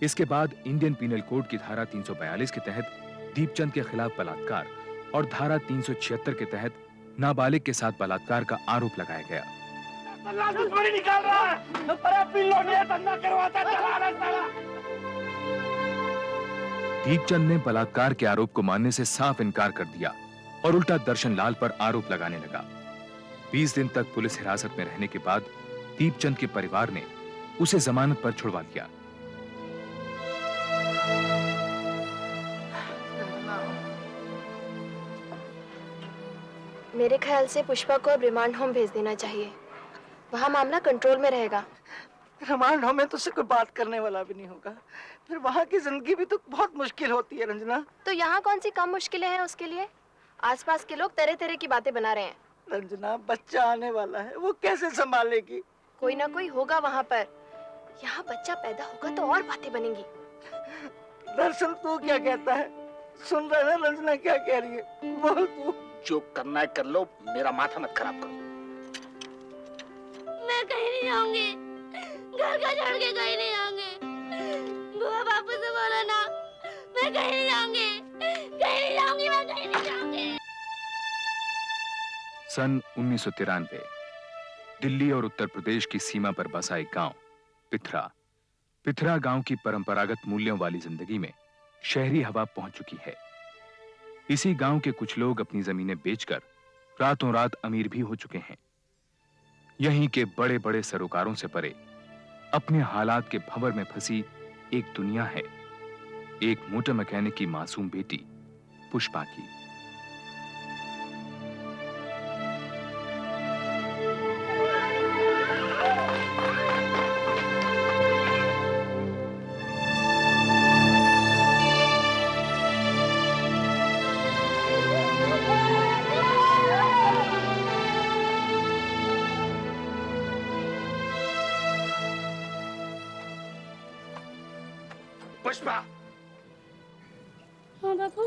इसके बाद Indian penal code की धारा 342 के तहत दीपचंद के खिलाफ बलात्कार और धारा 376 के तहत नाबालिग के साथ बलात्कार का आरोप लगाया गया। निकाल रहा है, धंधा करवाता चला रहा। दीपचंद ने बलात्कार के आरोप को मानने से साफ इनकार कर दिया और उल्टा दर्शन लाल पर आरोप लगाने लगा। 20 दिन तक पुलिस हिरासत में रहने के बाद दीपचंद के परिवार ने उसे जमानत पर छुड़वा दिया। मेरे ख्याल से पुष्पा को अब रिमांड होम भेज देना चाहिए, वहाँ मामला कंट्रोल में रहेगा। रिमांड होम में तो उससे कोई बात करने वाला भी नहीं होगा, फिर वहाँ की जिंदगी भी तो बहुत मुश्किल होती है रंजना। तो यहाँ कौन सी कम मुश्किलें हैं उसके लिए? आसपास के लोग तरह तरह की बातें बना रहे हैं। रंजना, बच्चा आने वाला है, वो कैसे संभालेगी? कोई ना कोई होगा वहाँ पर। यहाँ बच्चा पैदा होगा तो और बातें बनेंगी। दर्शन तू क्या कहता है? सुन रहा है रंजना क्या कह रही है? बोल तू। जो करना है कर लो, मेरा माथा मत खराब करो। मैं कहीं नहीं जाऊंगी, घर का छोड़ के कहीं नहीं जाऊंगी। बुआ बापू से बोलो ना, मैं कहीं नहीं जाऊंगी, कहीं नहीं जाऊंगी, मैं कहीं नहीं जाऊंगी। सन 1993 दिल्ली और उत्तर प्रदेश की सीमा पर बसा एक गांव पिथरा गांव की परंपरागत मूल्यों वाली जिंदगी में शहरी हवा पहुंच चुकी है। इसी गांव के कुछ लोग अपनी जमीनें बेचकर रातों रात अमीर भी हो चुके हैं। यहीं के बड़े बड़े सरोकारों से परे अपने हालात के भंवर में फंसी एक दुनिया है, एक मोटर मैकेनिक की मासूम बेटी पुष्पा की। पुष्पा, हाँ बापू।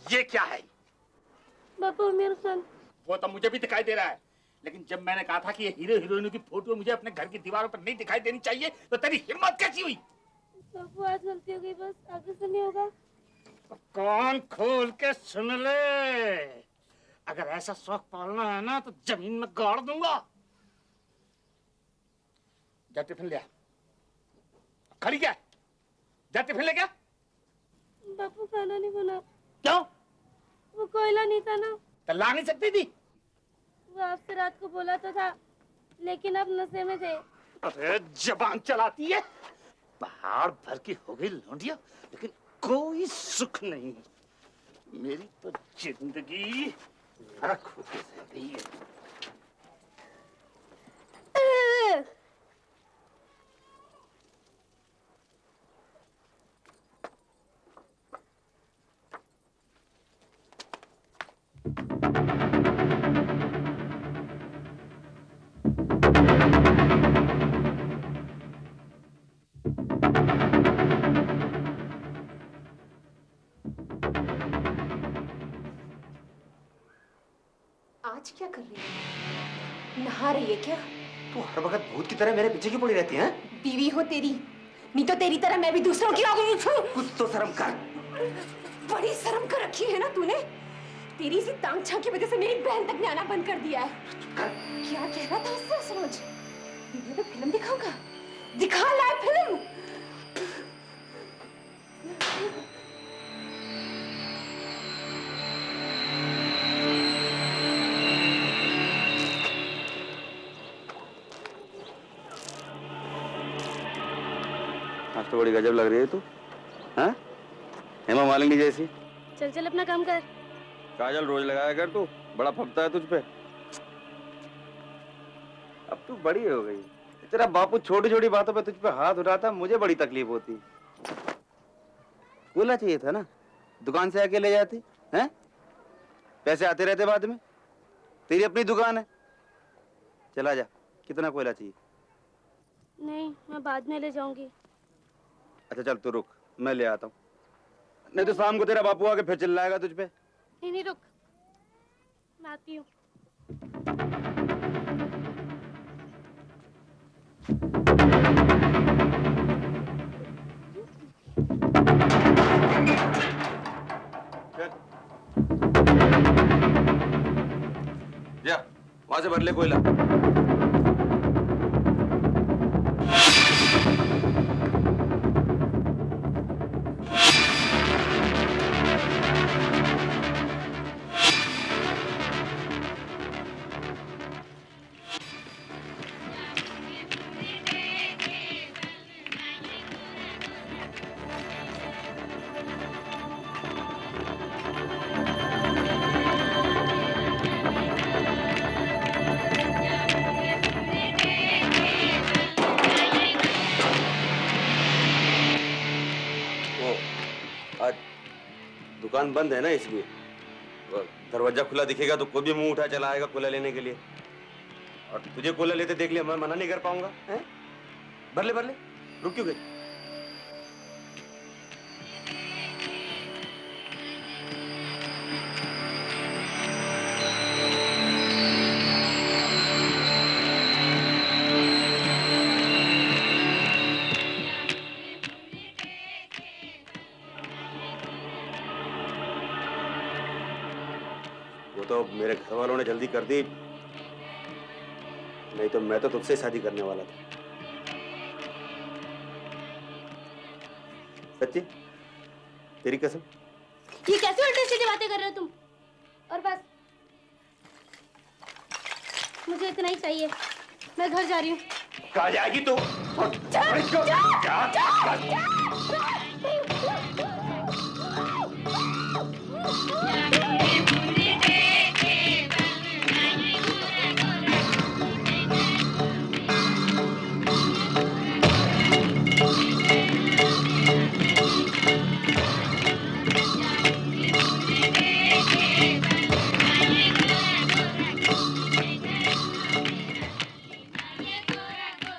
ये क्या है? बापू मेरा सन। वो तो मुझे भी दिखाई दे रहा है, लेकिन जब मैंने कहा था कि ये हीरो हीरोइनों की फोटो मुझे अपने घर की दीवारों पर नहीं दिखाई देनी चाहिए, तो तेरी हिम्मत कैसी हुई? बापू आज गलती हो गई, बस आगे से नहीं होगा। तो कान खोल के सुन ले, अगर ऐसा शौक पालना है ना तो जमीन में गाड़ दूंगा। जा टिफिन ले आ। खड़ी क्या? जा टिफिन ले क्या? बापू खाना नहीं बना। क्यों? वो कोयला नहीं था ना। तो ला नहीं सकती थी? वो आपसे रात को बोला तो था, लेकिन अब नशे में थे। अरे जबान चलाती है, पहाड़ भर की हो गई लौंडिया, लेकिन कोई सुख नहीं। मेरी तो जिंदगी नरक होती रह गई है। आज क्या कर रही है? नहा रही है क्या? तू हर वक्त भूत की तरह मेरे पीछे क्यों पड़ी रहती है? बीवी हो तेरी, नहीं तो तेरी तरह मैं भी दूसरों की हो गई। कुछ तो शर्म कर। बड़ी शर्म कर रखी है ना तूने। तेरी इसी तांगछा की वजह से मेरी बहन तक ने आना बंद कर दिया है। क्या कह रहा था उससे समझ? वीडियो पे फिल्म दिखाऊंगा, दिखा लाए फिल्म। आज तो बड़ी गजब लग रही है तू, हाँ? हेमा मालिनी जैसी। चल चल अपना काम कर। काजल रोज लगाया कर तू, बड़ा फपता है तुझ पे। अब तू बड़ी हो गई, तेरा बापू छोटी छोटी बातों पे तुझ पे हाथ उठाता, मुझे बड़ी तकलीफ होती। बोलना चाहिए था ना, दुकान से आके ले जाती, हैं? पैसे आते रहते बाद में, तेरी अपनी दुकान है। चला जा, कितना कोयला चाहिए? नहीं, मैं बाद में ले जाऊंगी। अच्छा चल तू रुक, मैं ले आता हूँ, नहीं तो शाम को तेरा बापू आके फिर चिल्लाएगा तुझ पे। नहीं नहीं रुक, मैं आती हूँ। जा वहां से भर ले कोयला। आज दुकान बंद है ना, इसलिए दरवाजा खुला दिखेगा तो कोई भी मुंह उठा चला आएगा कोला लेने के लिए। और तुझे कोला लेते देख लिया, मैं मना नहीं कर पाऊंगा। हैं? भर ले रुक क्यों गई? वो तो मेरे घर वालों ने जल्दी कर दी, नहीं तो मैं तो तुझसे शादी करने वाला था। सच्ची तेरी कसम। ये कैसे उल्टी सीधी बातें कर रहे हो तुम? और बस मुझे इतना ही चाहिए, मैं घर जा रही हूँ। कहाँ जाएगी तू?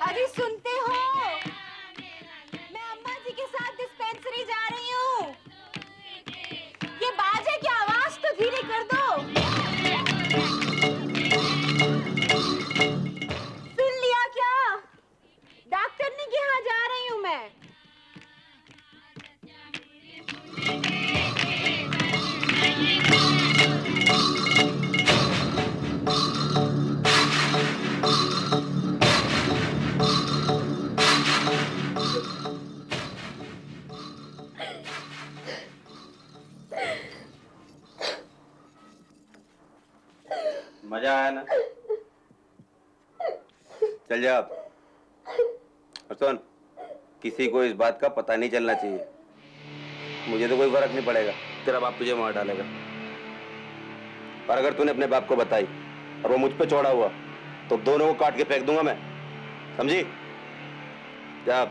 अरे सुनते हो? मैं अम्मा जी के साथ डिस्पेंसरी जा रही हूँ। ये बाज है क्या? आवाज तो धीरे कर दो। सुन लिया क्या? डॉक्टरनी के यहाँ जा रही हूँ मैं। मजा आया ना? चल जा अब। और सुन, किसी को इस बात का पता नहीं चलना चाहिए। मुझे तो कोई फर्क नहीं पड़ेगा, तेरा बाप तुझे मार डालेगा। पर अगर तूने अपने बाप को बताई और वो मुझ पे चौड़ा हुआ तो दोनों को काट के फेंक दूंगा मैं, समझी? जा।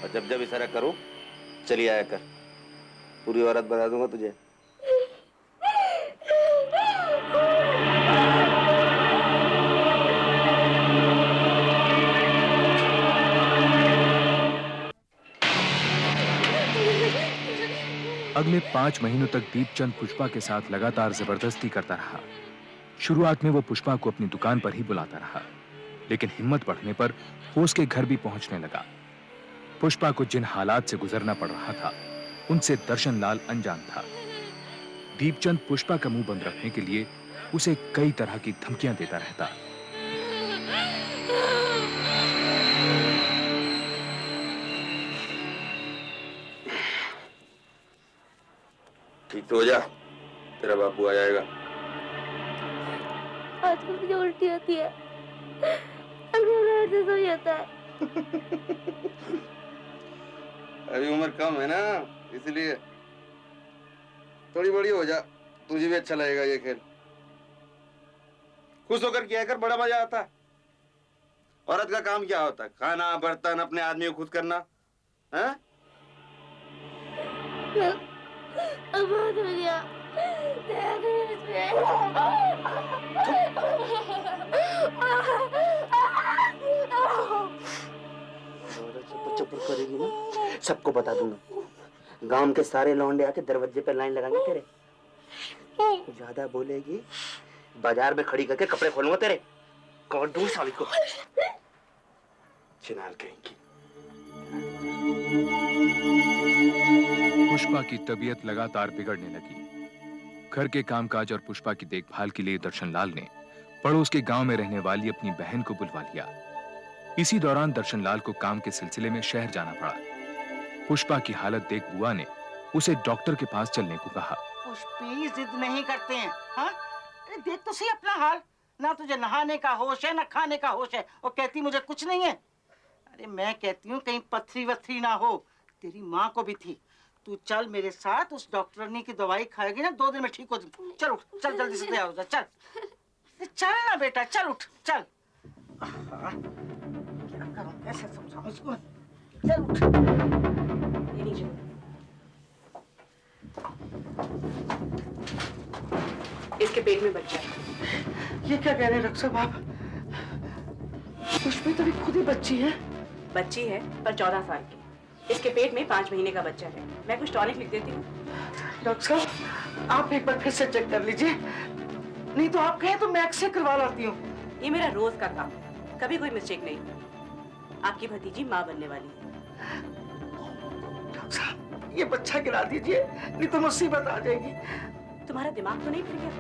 और जब जब इशारा करूं चली आया कर, पूरी औरत बना दूंगा तुझे। अगले 5 महीनों तक दीपचंद पुष्पा के साथ लगातार जबरदस्ती करता रहा। शुरुआत में वो पुष्पा को अपनी दुकान पर ही बुलाता रहा, लेकिन हिम्मत बढ़ने पर वो उसके घर भी पहुंचने लगा। पुष्पा को जिन हालात से गुजरना पड़ रहा था उनसे दर्शन लाल अनजान था। दीपचंद पुष्पा का मुंह बंद रखने के लिए उसे कई तरह की धमकियां देता रहता। ठीक तो हो जा, तेरा बापू आ जाएगा। आजकल मुझे उल्टी होती है, ऐसे सोई जाता है। अभी उम्र कम है ना, इसलिए थोड़ी बड़ी हो जा, तुझे भी अच्छा लगेगा ये खेल। खुश होकर किया कर, बड़ा मजा आता है। औरत का काम क्या होता है? खाना, बर्तन, अपने आदमी को खुश करना, है? अब बहुत हो गया। चुप करेगी ना, सबको बता दूंगा। गांव के सारे लौंडे आके दरवाजे पे लाइन लगाएंगे तेरे। ज्यादा बोलेगी बाजार में खड़ी करके कपड़े खोलूंगा तेरे। कौन दूं साली को? चिनार कहेंगी। पुष्पा की तबीयत लगातार बिगड़ने लगी। घर के कामकाज और पुष्पा की देखभाल के लिए दर्शनलाल ने पड़ोस के गांव में रहने वाली अपनी बहन को बुलवा लिया। इसी दौरान दर्शनलाल को काम के सिलसिले में शहर जाना पड़ा। पुष्पा की हालत देख बुआ ने उसे डॉक्टर के पास चलने को कहा। पुष्पी जिद नहीं करते हैं, हाँ? अरे देख तो सही अपना हाल, ना तुझे नहाने का होश है ना खाने का होश है, और कहती मुझे कुछ नहीं है। अरे मैं कहती हूँ कहीं पथरी वथरी ना हो, तेरी माँ को भी थी। तू चल मेरे साथ, उस डॉक्टरनी की दवाई खाएगी ना 2 दिन में ठीक हो जाए। चल उठ, चल जल्दी से तैयार हो जा, चल चल ना बेटा, चल उठ चल। क्या करूं, कैसे समझाऊं इसको? चल उठ। ये लीजिए। इसके पेट में बच्चा है। ये क्या कह रहे हैं डॉक्टर साहब आप? पुष्पी तो भी खुद ही बच्ची है। बच्ची है पर 14 साल की। इसके पेट में 5 महीने का बच्चा है। मैं कुछ टॉनिक लिख देती हूँ। डॉक्टर साहब आप एक बार फिर से चेक कर लीजिए, नहीं तो आप कहें तो मैं एक्सरे करवा लाती हूँ। ये मेरा रोज का काम है, कभी कोई मिस्टेक नहीं। आपकी भतीजी माँ बनने वाली है। डॉक्टर साहब ये बच्चा गिरा दीजिए, नहीं तो मुसीबत आ जाएगी। तुम्हारा दिमाग तो नहीं फिर गया?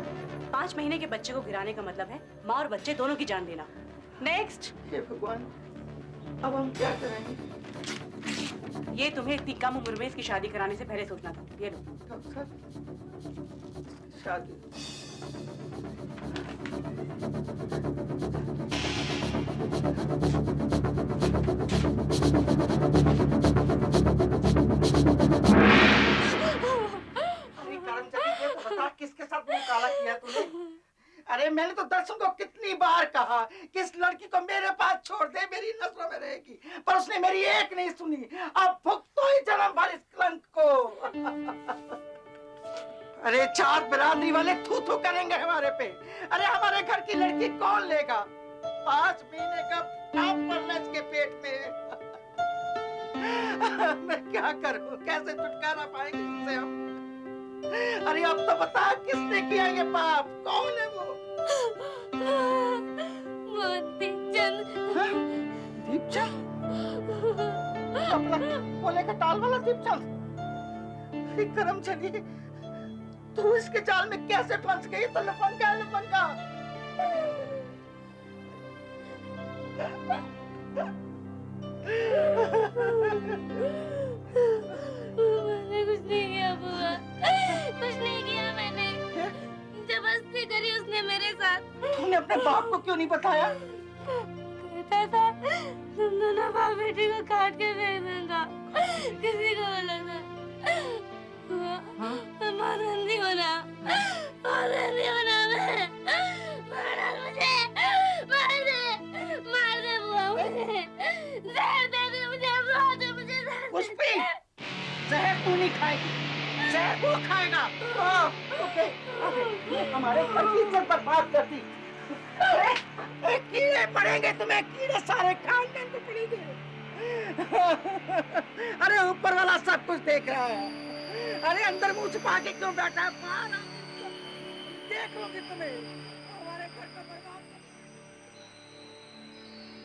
5 महीने के बच्चे को गिराने का मतलब है माँ और बच्चे दोनों की जान देना। नेक्स्ट। हे भगवान, अब हम क्या करेंगे? ये तुम्हें इतनी कम उम्र में इसकी शादी कराने से पहले सोचना था। ये लो। डॉक्टर साहब शादी किसके साथ मुंह काला किया तूने? अरे मैंने तो दर्शन को कितनी बार कहा कि इस लड़की को मेरे पास छोड़ दे, मेरी नजरों में रहेगी, पर उसने मेरी एक नहीं सुनी। अब भुगतो ही जन्म भर इस कलंक को। अरे 4 बिरादरी वाले थू थू करेंगे हमारे पे। अरे हमारे घर की लड़की कौन लेगा? 5 महीने का काम पड़ना इसके पेट में। मैं क्या करूं, कैसे छुटकारा पाएंगे इससे हम? अरे अब तो बता किसने किया ये पाप, कौन है वो? दीपचंद। दीपचंद? अपना कोले का टाल वाला दीपचंद? अरे करम चली, तू इसके जाल में कैसे फंस गई? तो लफंगा है, लफंगा। मैंने कुछ नहीं किया बुआ, कुछ नहीं किया मैंने। जबरदस्ती करी उसने मेरे साथ। तूने अपने बाप को क्यों नहीं बताया? कहता था तुम दोनों बाप बेटी को काट के फेंक दूंगा, किसी को बोला था। मार रही हो ना, मार रही हो ना। मैं मार मुझे, मार दे बुआ मुझे, जहर दे दे मुझे, बुआ दे मुझे जहर। पुष्पी, जहर तू नहीं खाएगी, जहर वो खाएगा। ओके, हमारे घर की इज्जत बर्बाद करती। अरे कीड़े पड़ेंगे तुम्हें, कीड़े सारे खानदान को पड़ेंगे। अरे ऊपर वाला सब कुछ देख रहा है। अरे अंदर मुंह छुपा के क्यों बैठा है? बाहर आओ, देख लोगे तुम्हें, हमारे घर को बर्बाद।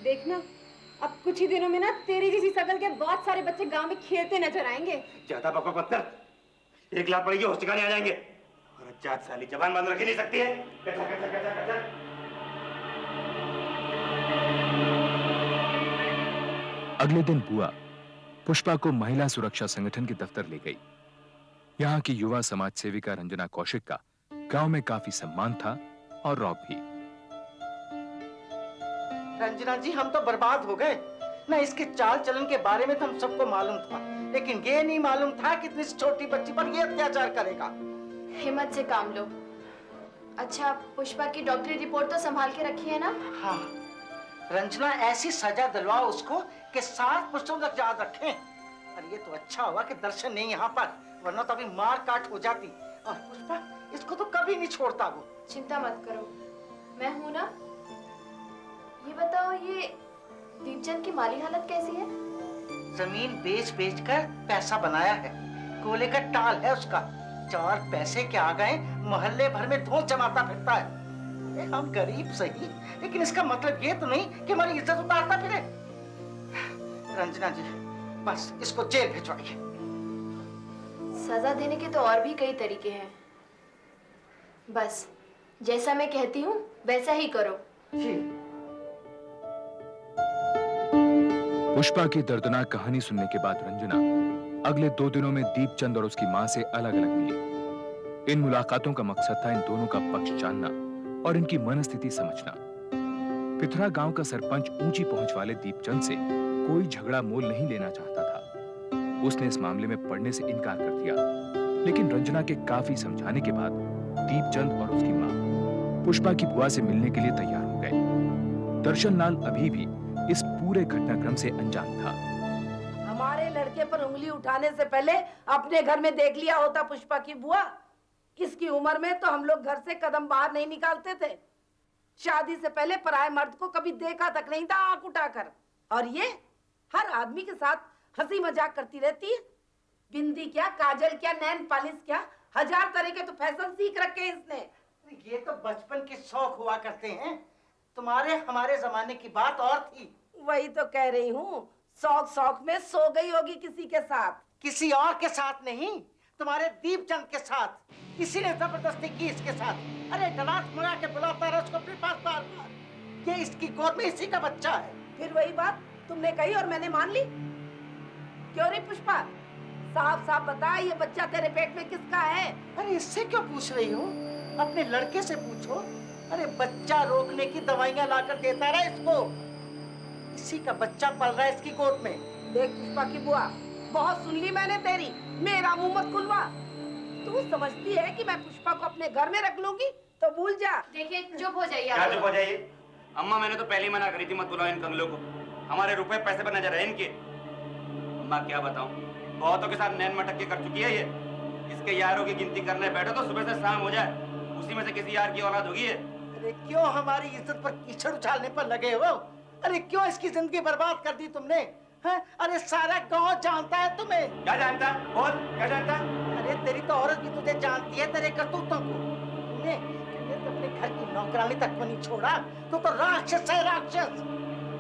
देखना अब कुछ ही दिनों में ना तेरी जैसी शकल के बहुत सारे बच्चे गांव में खेलते नजर आएंगे। ज्यादा बकवास मत कर, 1 लाख पड़ेगी होश ठिकाने आ जाएंगे। और जात साली जबान बंद रख ही नहीं सकती है। अगले दिन बुआ पुष्पा को महिला सुरक्षा संगठन के दफ्तर ले गई। यहाँ की युवा समाज सेविका रंजना कौशिक का गांव में काफी सम्मान था और रौब भी। रंजना जी हम तो बर्बाद हो गए ना। इसके चाल चलन के बारे में तो हम सबको मालूम था, लेकिन ये नहीं मालूम था कि इतनी छोटी बच्ची पर ये अत्याचार करेगा। हिम्मत से काम लो। अच्छा पुष्पा की डॉक्टरी रिपोर्ट तो संभाल के रखी है ना? हाँ, रंजना ऐसी सजा दिलवा उसको कि 7 पुरुषों तक याद रखें। और ये तो अच्छा हुआ कि दर्शन नहीं यहाँ पर, वरना तो अभी मार काट हो जाती। और पुष्पा इसको तो कभी नहीं छोड़ता वो। चिंता मत करो, मैं हूं ना। ये बताओ, ये दीपचंद की माली हालत कैसी है? जमीन बेच बेच कर पैसा बनाया है, कोले का टाल है उसका। 4 पैसे के आ गए मोहल्ले भर में धूल जमाता फिरता है। हम गरीब सही, लेकिन इसका मतलब ये तो नहीं कि हमारी इज्जत उतारता फिरे। रंजना जी, बस इसको जेल भिजवाइए। सजा देने के तो और भी कई तरीके हैं, बस जैसा मैं कहती हूँ वैसा ही करो। जी। पुष्पा की दर्दनाक कहानी सुनने के बाद रंजना अगले 2 दिनों में दीपचंद और उसकी मां से अलग-अलग मिली। इन मुलाकातों का मकसद था इन दोनों का पक्ष जानना और इनकी मनस्थिति समझना। पिथरा गांव का सरपंच ऊंची पहुंच वाले दीपचंद से कोई झगड़ा मोल नहीं लेना चाहता था। उसने इस मामले में पढ़ने से इनकार कर दिया, लेकिन रंजना के काफी समझाने के बाद दीपचंद और उसकी मां पुष्पा की बुआ से मिलने के लिए तैयार हो गए। दर्शन लाल अभी भी इस पूरे घटनाक्रम से अनजान था। हमारे लड़के पर उंगली उठाने से पहले अपने घर में देख लिया होता पुष्पा की बुआ। किसकी उम्र में तो हम लोग घर से कदम बाहर नहीं निकालते थे। शादी से पहले पराये मर्द को कभी देखा तक नहीं था आंख उठाकर। और ये हर आदमी के साथ हंसी मजाक करती रहती है। बिंदी क्या, काजल क्या, नैन पालिश क्या, 1000 तरह के तो फैशन सीख रखे हैं इसने। ये तो बचपन के शौक हुआ करते हैं, तुम्हारे हमारे जमाने की बात और थी। वही तो कह रही हूँ, शौक शौक में सो गई होगी किसी के साथ। किसी और के साथ नहीं, तुम्हारे दीपचंद के साथ। इसी ने जबरदस्ती की इसके साथ। अरे डरात मंगा के बुलाता रहा उसको अपने पास बार-बार। ये इसकी गोद में इसी का बच्चा है। फिर वही बात तुमने कही और मैंने मान ली। क्यों रे पुष्पा, साफ साफ बता, ये बच्चा तेरे पेट में किसका है? अरे इससे क्यों पूछ रही हो? अपने लड़के से पूछो। अरे बच्चा रोकने की दवाइयां लाकर देता रहा इसको। इसी का बच्चा पल रहा है इसकी गोद में। देख पुष्पा की बुआ, बहुत सुन ली मैंने तेरी, मेरा मुंह मत खुलवा। तू समझती है कि मैं पुष्पा को अपने घर में रख लूंगी? तो भूल जा। देखिए चुप हो जाइए। क्या चुप हो जाइए? अम्मा मैंने तो पहले ही मना करी थी, मत बुलाओ इन कंगलों को। हमारे रुपए पैसे पर नजर है इनके। अम्मा क्या बताऊं, बहुतों के साथ नैन मटक के कर चुकी है ये। इसके यारों की गिनती करने बैठो तो सुबह से शाम हो जाए, उसी में से किसी यार की औलाद होगी है। अरे क्यों हमारी इज्जत पर कीचड़ उछालने पर लगे हो? अरे क्यों इसकी जिंदगी बर्बाद कर दी तुमने? हैं? अरे सारा गांव जानता है तुम्हें। क्या जानता? बोल, क्या जानता? अरे तेरी तो औरत भी तुझे जानती है, तेरे करतूतों को। तूने तो अपने घर की नौकरानी तक को नहीं छोड़ा, तो राक्षस है, राक्षस।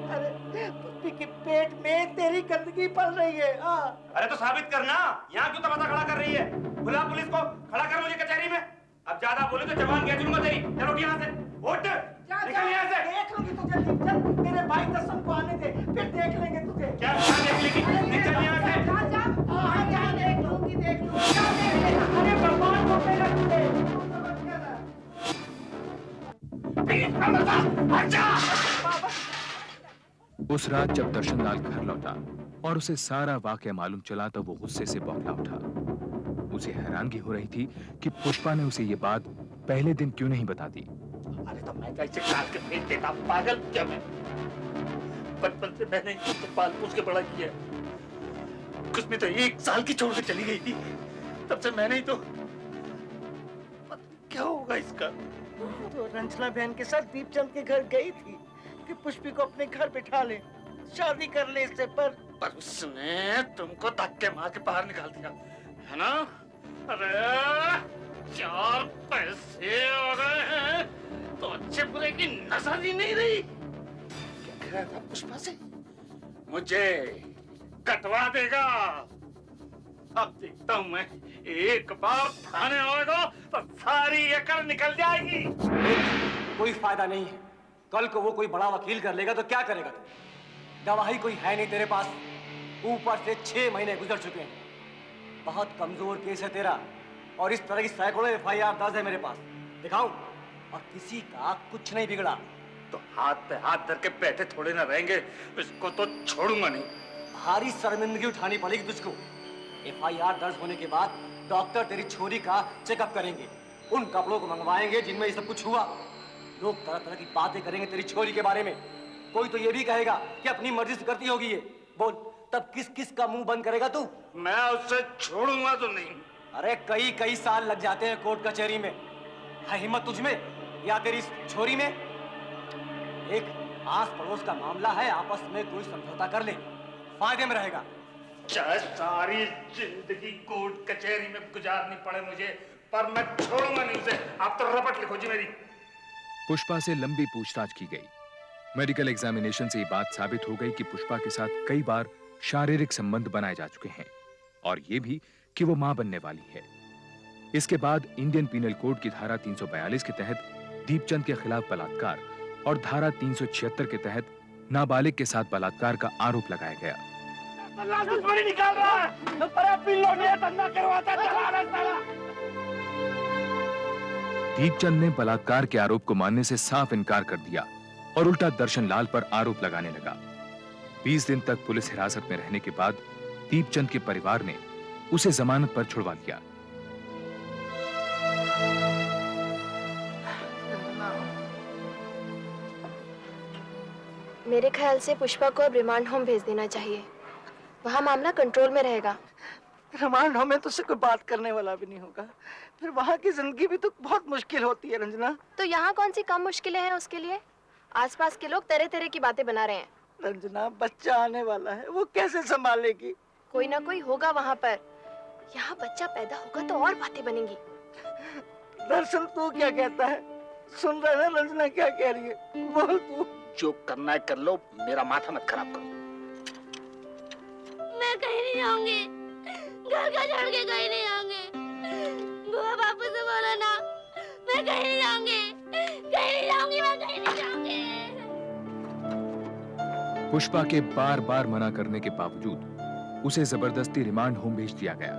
अरे पुष्पी के पेट में तेरी गंदगी पल रही है। अरे तो साबित करना, यहाँ क्यों तमाशा खड़ा कर रही है? बुला पुलिस को, खड़ा कर मुझे कचहरी में। अब ज्यादा बोले तो जवान खींच लूंगा तेरी। चलो उठ यहाँ से, उठ, निकल यहाँ से। देख लूंगी तुझे दीपचंद, मेरे भाई कसम को आने दे, फिर देख लेंगे तुझे। क्या देख लेगी? निकल यहाँ से। जा देख लूंगी, देख लूंगी। अरे भगवान को मेरा तुझे। उस रात जब दर्शन लाल घर लौटा और उसे सारा वाकया मालूम चला तो वो गुस्से से बौखला उठा। उसे हैरानगी हो रही थी कि पुष्पा ने उसे ये बात पहले दिन क्यों नहीं बता दी। अरे तो मैं कैसे काट के फेंक देता, पागल क्या मैं? बचपन से मैंने इसको पाल पोस के बड़ा किया। कुछ में तो 1 साल की छोड़ के चली गई थी, तब से मैंने ही तो। क्या होगा इसका? तो रंजना बहन के साथ दीपचंद के घर गई थी कि पुष्पी को अपने घर बिठा ले, शादी कर ले इससे। पर उसने तुमको धक्के मार के बाहर निकाल दिया है ना? अरे 4 पैसे आ गए हैं तो अच्छे बुरे की नजर ही नहीं रही। क्या कह रहा था पुष्पा से? मुझे कटवा देगा। अब देखता हूँ मैं, एक बार थाने आएगा तो सारी अकल निकल जाएगी। कोई फायदा नहीं है। कल को वो कोई बड़ा वकील कर लेगा तो क्या करेगा तू? गवाही कोई है नहीं तेरे पास, ऊपर से 6 महीने गुजर चुके हैं। बहुत कमजोर केस है तेरा और इस तरह की सैकड़ों FIR दर्ज है मेरे पास। दिखाऊं? और किसी का कुछ नहीं बिगड़ा। तो हाथ पे हाथ धर के बैठे थोड़े ना रहेंगे, इसको तो छोड़ूंगा नहीं। भारी शर्मिंदगी उठानी पड़ेगी तुझको। FIR दर्ज होने के बाद डॉक्टर तेरी छोरी का चेकअप करेंगे, उन कपड़ों को मंगवाएंगे जिनमें ये सब कुछ हुआ। लोग तरह तरह की बातें करेंगे तेरी छोरी के बारे में। कोई तो ये भी कहेगा कि अपनी मर्जी से करती होगी ये। बोल, तब किस किस का मुंह बंद करेगा तू? मैं उसे छोड़ूंगा तो नहीं। अरे कई साल लग जाते हैं कोर्ट कचहरी में। है हिम्मत तुझमें या तेरी छोरी में? एक आस पड़ोस का मामला है, आपस में कोई समझौता कर ले, फायदे में रहेगा। चाहे सारी जिंदगी कोर्ट कचहरी में गुजारनी पड़े मुझे, पर मैं छोड़ूंगा नहीं उसे। आप तो रपट लिखो जी मेरी। पुष्पा से लंबी पूछताछ की गई। मेडिकल एग्जामिनेशन से ये बात साबित हो गई कि पुष्पा के साथ कई बार शारीरिक संबंध बनाए जा चुके हैं और यह भी कि वो मां बनने वाली है। इसके बाद इंडियन पीनल कोड की धारा 342 के तहत दीपचंद के खिलाफ बलात्कार और धारा 376 के तहत नाबालिग के साथ बलात्कार का आरोप लगाया गया। निकाल रहा है, करवाता चला रहा। दीपचंद ने बलात्कार के आरोप को मानने से साफ इनकार कर दिया और उल्टा दर्शन लाल पर आरोप लगाने लगा। 20 दिन तक पुलिस हिरासत में रहने के बाद दीपचंद के परिवार ने उसे जमानत पर छुड़वा लिया। मेरे ख्याल से पुष्पा को अब रिमांड होम भेज देना चाहिए। वहाँ मामला कंट्रोल में रहेगा। रिमांड होम में तो उससे कोई बात करने वाला भी नहीं होगा। फिर वहाँ की जिंदगी भी तो बहुत मुश्किल होती है रंजना। तो यहाँ कौन सी कम मुश्किलें हैं उसके लिए? आसपास के लोग तरह तरह की बातें बना रहे हैं। रंजना, बच्चा आने वाला है, वो कैसे संभालेगी? कोई ना कोई होगा वहाँ पर। यहाँ बच्चा पैदा होगा तो और बातें बनेंगी। दर्शन, तू क्या कहता है? सुन रहा है ना रंजना क्या कह रही है? बोल तू। जो करना है कर लो, मेरा माथा मत खराब करो। मैं कहीं नहीं जाऊंगी, घर का छोड़ के कहीं नहीं जाऊंगी। बुआ बापू से बोलो ना, मैं कहीं नहीं जाऊंगी, कहीं नहीं जाऊंगी, मैं कहीं नहीं जाऊंगी। पुष्पा के बार बार मना करने के बावजूद उसे जबरदस्ती रिमांड होम भेज दिया गया।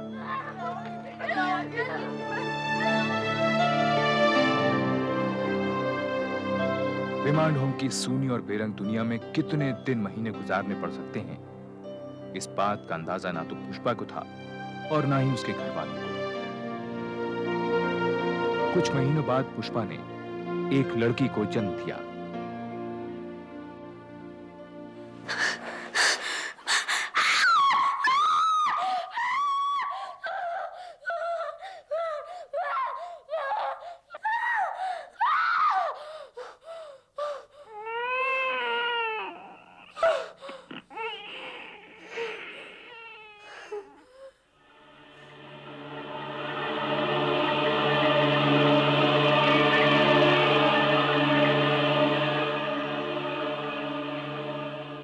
रिमांड होम की सूनी और बेरंग दुनिया में कितने दिन महीने गुजारने पड़ सकते हैं, इस बात का अंदाजा ना तो पुष्पा को था और ना ही उसके घर वालों को। कुछ महीनों बाद पुष्पा ने एक लड़की को जन्म दिया।